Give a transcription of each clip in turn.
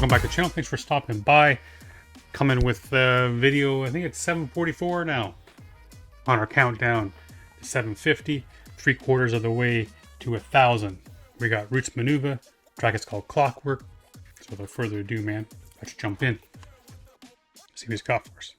Welcome back to the channel. Thanks for stopping by. Coming with the video, I think it's 7:44 now on our countdown to 750, 3/4 of the way to 1,000. We got Roots Manuva. Track is called Clockwork. So without further ado, man, let's jump in. See what he's got for us.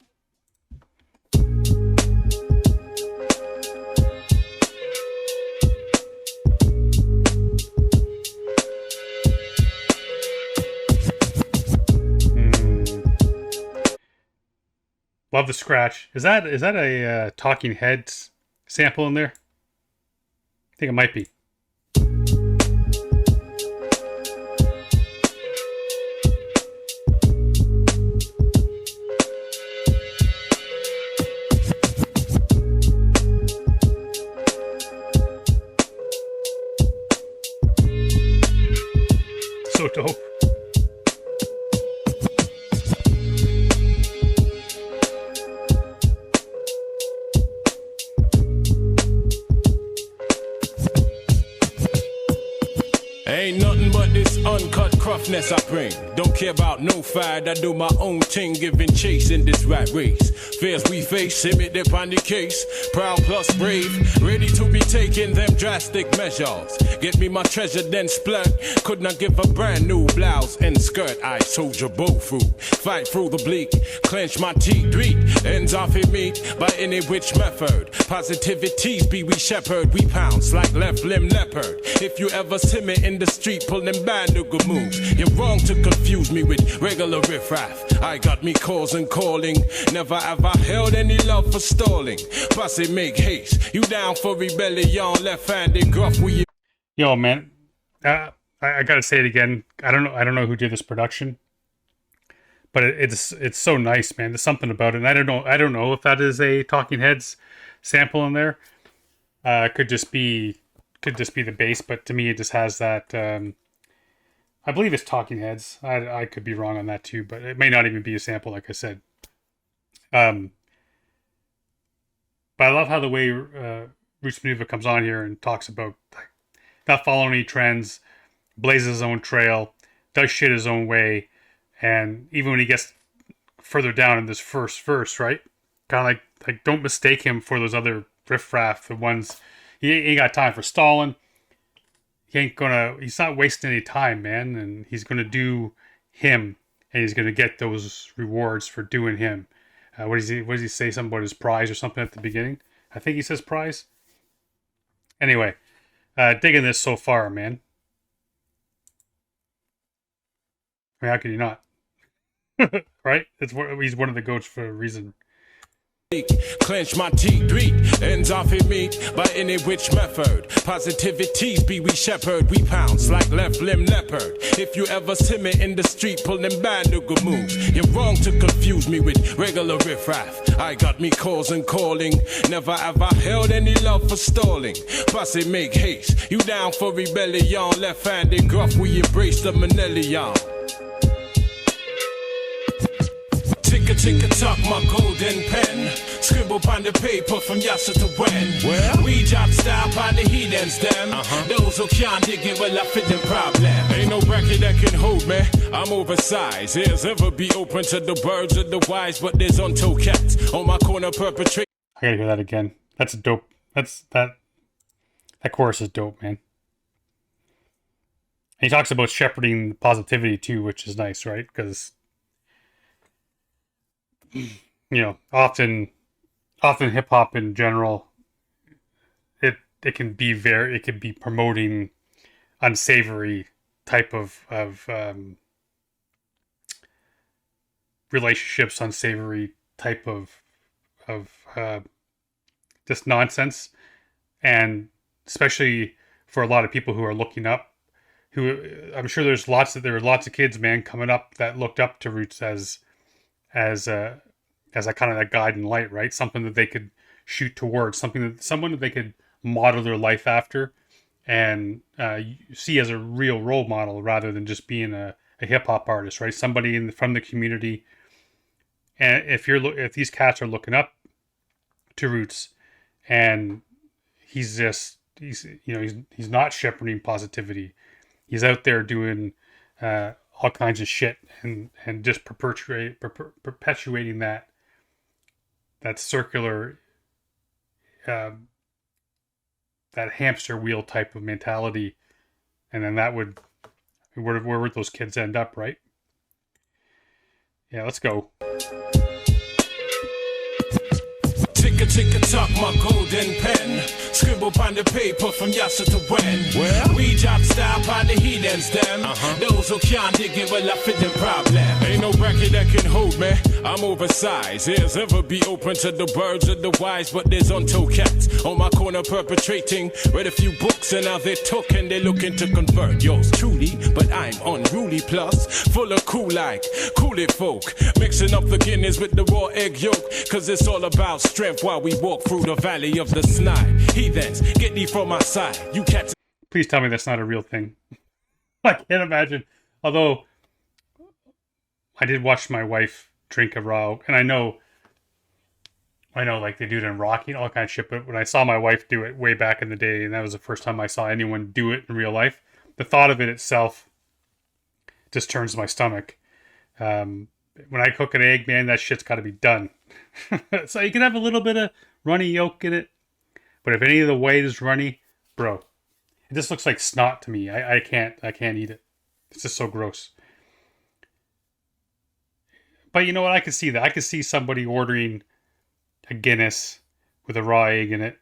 Love the scratch. Is that a Talking Heads sample in there? I think it might be. So dope. Ain't nothing but this uncut gruffness I bring. Don't care about no fight, I do my own thing, giving chase in this rat race. Fears we face, hit me dip on the case. Proud plus brave, ready to be taking them drastic measures. Get me my treasure, then splurt. Could not give a brand new blouse and skirt. I soldier bow through, fight through the bleak, clench my teeth, read ends off in meat by any which method. Positivities be we shepherd, we pounce like left limb leopard. If you ever see me in the street pulling banduga moves, you're wrong to confuse me with regular riffraff. I got me calls and calling, never have I held any love for stalling. Posse make haste, you down for rebellion, left-handed gruff we. Yo, man, I gotta say it again. I don't know who did this production, but it's so nice, man. There's something about it. And I don't know if that is a Talking Heads sample in there. Could just be the bass, but to me it just has that. I believe it's Talking Heads. I could be wrong on that too, but it may not even be a sample, like I said. But I love how the way Roots Manuva comes on here and talks about like, not following any trends, blazes his own trail, does shit his own way, and even when he gets further down in this first verse, right? Kind of like don't mistake him for those other riffraff, the ones he ain't got time for stalling. He's not wasting any time, man, and he's gonna do him, and he's gonna get those rewards for doing him. What does he say? Something about his prize or something at the beginning? I think he says prize. Anyway, digging this so far, man. I mean, how could you not? Right? He's one of the goats for a reason. Clench my teeth, read ends off in meat by any which method. Positivities be we shepherd, we pounce like left limb leopard. If you ever see me in the street pulling banduga moves, you're wrong to confuse me with regular riffraff. I got me calls and calling, never have I held any love for stalling. Posse make haste, you down for rebellion, left-handed gruff, we embrace the Manelion. Tick-a-tick-a-tock, my golden pen. Scribble on the paper from yassa to when. Well, we drop style on the heathens, them. Those who can't dig it, well, I fit them problem. Ain't no bracket that can hold me. I'm oversized. Ears ever be open to the birds of the wise, but there's untold cats on my corner perpetrate. I gotta hear that again. That's dope. That chorus is dope, man. And he talks about shepherding positivity too, which is nice, right? Because you know, often hip hop in general, it can be promoting unsavory type of relationships, unsavory type of just nonsense, and especially for a lot of people who are looking up, who I'm sure there were lots of kids, man, coming up that looked up to Roots as a kind of that guiding light, right? Something that they could shoot towards, someone that they could model their life after, and see as a real role model rather than just being a hip hop artist, right? Somebody from the community. And if these cats are looking up to Roots, and he's not shepherding positivity. He's out there doing all kinds of shit and just perpetuating that circular, um, that hamster wheel type of mentality, and then that would, where would those kids end up, right? Yeah, let's go. Tick-a-tick-a-tock, my golden pen. Scribble on the paper from yassa to when. Well, we drop style on the heathens, them. Those who can't dig it, well, I fit them problem. Ain't no bracket that can hold me. I'm oversized. Ears ever be open to the birds of the wise, but there's untold cats on my corner perpetrating. Read a few books and now they took and they looking to convert. Yours truly, but I'm unruly plus. Full of cool like cool-it folk. Mixing up the Guinness with the raw egg yolk. Cause it's all about strength while we walk through the valley of the snide. Heathens, get thee from my side. You cats. Please tell me that's not a real thing. I can't imagine. Although, I did watch my wife drink a raw, and I know like they do it in Rocky and all kind of shit, but when I saw my wife do it way back in the day, and that was the first time I saw anyone do it in real life, the thought of it itself just turns my stomach. When I cook an egg, man, that shit's got to be done. So you can have a little bit of runny yolk in it, but if any of the white is runny, bro, it just looks like snot to me. I can't eat it. It's just so gross. But you know what? I can see that. I can see somebody ordering a Guinness with a raw egg in it,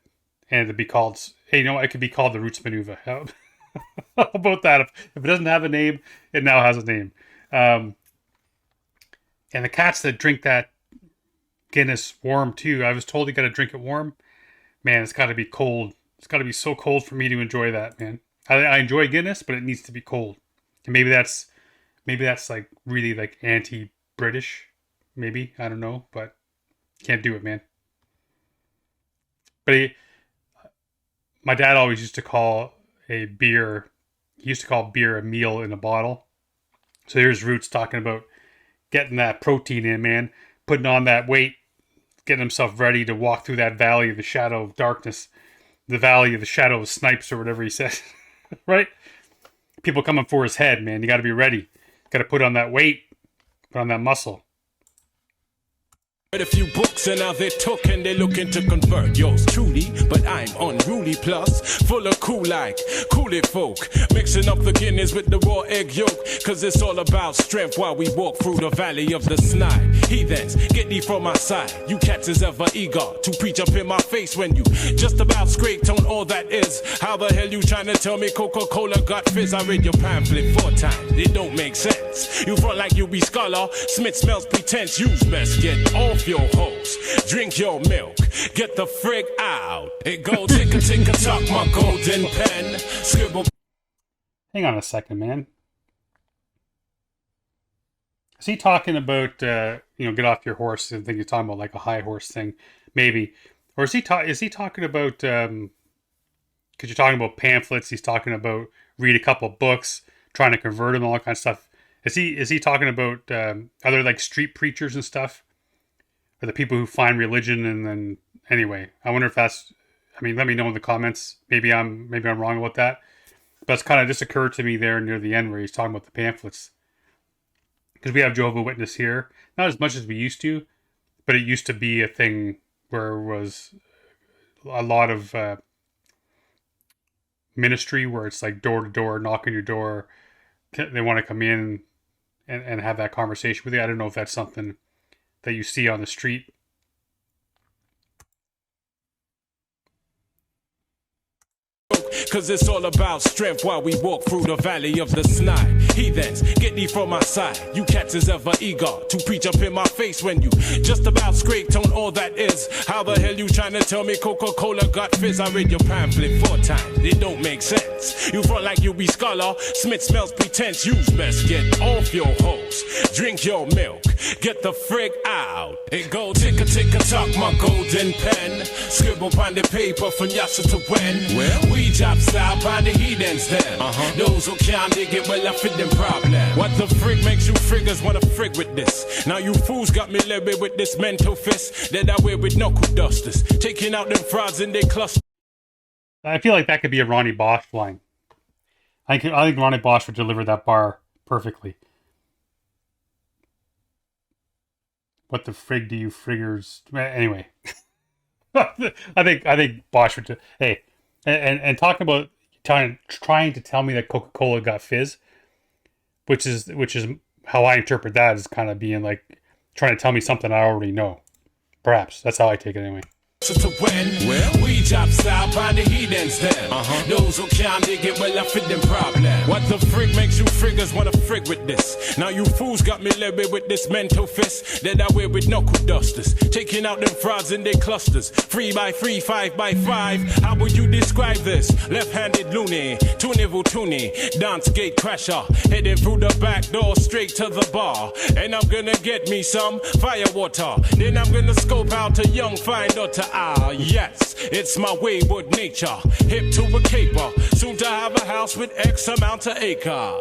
and it'd be called, hey, you know what? It could be called the Roots Manuva. How about that? If it doesn't have a name, it now has a name. And the cats that drink that Guinness warm too, I was told you got to drink it warm. Man, it's got to be cold. It's got to be so cold for me to enjoy that, man. I enjoy Guinness, but it needs to be cold. And maybe that's like really like anti-British. Maybe, I don't know, but can't do it, man. But my dad always used to call beer a meal in a bottle. So here's Roots talking about getting that protein in, man, putting on that weight, getting himself ready to walk through that valley of the shadow of darkness, the valley of the shadow of snipes, or whatever he says, right? People coming for his head, man. You got to be ready. Got to put on that weight, put on that muscle. Read a few books and now they took and they looking to convert. Yours truly, but I'm unruly plus. Full of cool like cool-it folk. Mixing up the Guinness with the raw egg yolk. Cause it's all about strength while we walk through the valley of the snide. Heathens, get thee from my side. You cats is ever eager to preach up in my face when you just about scraped on all that is. How the hell you trying to tell me Coca-Cola got fizz? I read your pamphlet 4 times. It don't make sense. You front like you be scholar. Smith smells pretense. You's best get off your hose, drink your milk, get the frig out. It go tick-a-tick-a-tock, my golden pen. Scribble. Hang on a second, man. Is he talking about get off your horse? I think he's talking about like a high horse thing, maybe, or is he talking about? Because you're talking about pamphlets. He's talking about read a couple books, trying to convert them, all that kind of stuff. Is he talking about other like street preachers and stuff? Or the people who find religion and then anyway, I wonder if that's. I mean, let me know in the comments. Maybe I'm wrong about that. But it's kind of just occurred to me there near the end where he's talking about the pamphlets. Because we have Jehovah's Witness here, not as much as we used to, but it used to be a thing where it was a lot of ministry where it's like door to door, knock on your door. They want to come in and have that conversation with you. I don't know if that's something that you see on the street. Cause it's all about strength while we walk through the valley of the snide. Heathens, get thee from my side. You cats is ever eager to preach up in my face when you just about scraped on all that is. How the hell you trying to tell me Coca-Cola got fizz? I read your pamphlet 4 times. It don't make sense. You front like you be scholar. Smith smells pretense. You's best get off your hose. Drink your milk. Get the frig out. It go tick-a-tick-a-tock, my golden pen. Scribble on the paper from yassa to when. Well, we drop style by the heathens then. Those who can't dig it, well, I fit them problem. What the frig makes you friggers wanna frig with this? Now you fools got me level with this mental fist that I wear with knuckle dusters. Taking out them frauds in their cluster. I feel like that could be a Ronnie Bosch line. I think Ronnie Bosch would deliver that bar perfectly. what the frig do you friggers? Anyway, I think Bosch would. Hey, and talking about trying to tell me that Coca-Cola got fizz, which is how I interpret that as kind of being like trying to tell me something I already know. Perhaps that's how I take it anyway. To win, well, we drop style by the heathens then. Those who can't dig it, well, I fit them problem. What the frig makes you friggers wanna frig with this? Now you fools got me levied with this mental fist that I wear with knuckle dusters, taking out them frauds in their clusters. 3 by 3, 5 by 5. How would you describe this? Left-handed loony, two-nivel toonie, dance gate crasher, heading through the back door straight to the bar. And I'm gonna get me some firewater. Then I'm gonna scope out a young fine daughter. Ah, yes, it's my wayward nature. Hip to a caper, soon to have a house with X amount of acre.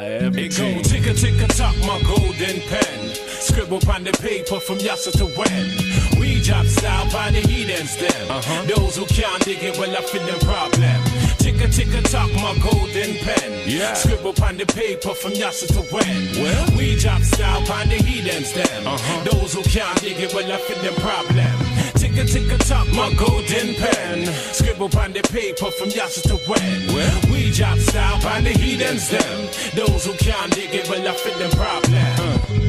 It go ticka ticka tock, my golden pen. Scribble on the paper from yassa to when. We drop style by the heathens them. Those who can't dig it, well, I fit them problem. Ticka ticka tock, my golden pen. Yeah. Scribble on the paper from yassa to when. Well, we drop style by the heathens them. Those who can't dig it, well, I fit them problem. Ticka ticka tock, my golden pen. Scribble on the paper from yassa to when. Well, we drop style by the heathens them. Those who can't dig it, well, I fit them problem.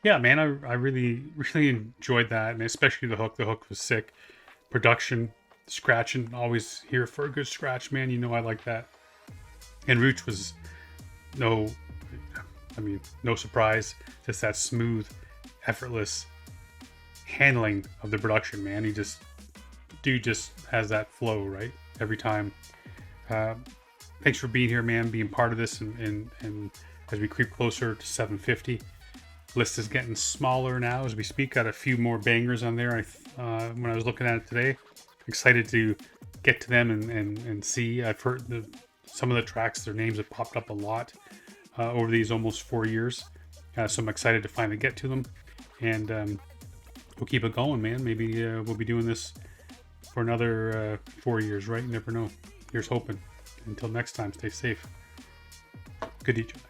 Yeah, man, I really enjoyed that, and especially the hook. The hook was sick. Production, scratching, always here for a good scratch, man. You know I like that. And Rooch was no surprise. Just that smooth, effortless handling of the production, man. Dude just has that flow, right? Every time. Thanks for being here, man, being part of this, and as we creep closer to 750. List is getting smaller now as we speak. Got a few more bangers on there. When I was looking at it today, excited to get to them and see. I've heard some of the tracks, their names have popped up a lot over these almost 4 years. So I'm excited to finally get to them, and we'll keep it going, man. Maybe we'll be doing this for another 4 years, right? You never know. Here's hoping. Until next time, stay safe. Good to each other.